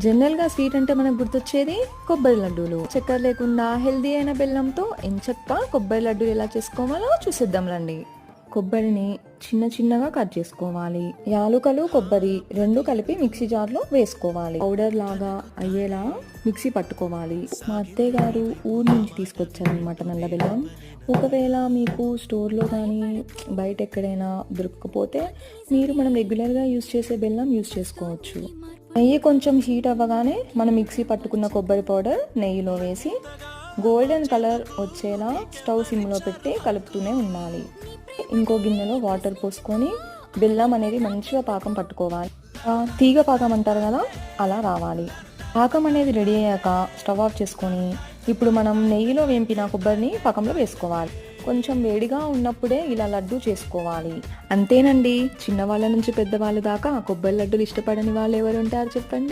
జనరల్గా స్వీట్ అంటే మనకు గుర్తొచ్చేది కొబ్బరి లడ్డూలు. చక్కెర లేకుండా హెల్దీ అయిన బెల్లంతో ఎంచక్కా కొబ్బరి లడ్డూలు ఎలా చేసుకోవాలో చూసేద్దాం రండి. కొబ్బరిని చిన్న చిన్నగా కట్ చేసుకోవాలి. యాలుకలు కొబ్బరి రెండు కలిపి మిక్సీ జార్లో వేసుకోవాలి. పౌడర్ లాగా అయ్యేలా మిక్సీ పట్టుకోవాలి. మా అత్తయ్య గారు ఊరి నుంచి తీసుకొచ్చారనమాట నల్ల బెల్లం. ఒకవేళ మీకు స్టోర్లో కానీ బయట ఎక్కడైనా దొరకకపోతే మీరు మనం రెగ్యులర్గా యూజ్ చేసే బెల్లం యూజ్ చేసుకోవచ్చు. నెయ్యి కొంచెం హీట్ అవ్వగానే మనం మిక్సీ పట్టుకున్న కొబ్బరి పౌడర్ నెయ్యిలో వేసి గోల్డెన్ కలర్ వచ్చేలా స్టవ్ సిమ్లో పెట్టి కలుపుతూనే ఉండాలి. ఇంకో గిన్నెలో వాటర్ పోసుకొని బెల్లం అనేది మంచిగా పాకం పట్టుకోవాలి. తీగ పాకం అంటారు కదా, అలా రావాలి. పాకం అనేది రెడీ అయ్యాక స్టవ్ ఆఫ్ చేసుకొని ఇప్పుడు మనం నెయ్యిలో వేంపిన కొబ్బరిని పాకంలో వేసుకోవాలి. కొంచెం వేడిగా ఉన్నప్పుడే ఇలా లడ్డు చేసుకోవాలి. అంతేనండి, చిన్నవాళ్ళ నుంచి పెద్దవాళ్ళ దాకా కొబ్బరి లడ్డూలు ఇష్టపడని వాళ్ళు ఎవరు ఉంటారు చెప్పండి.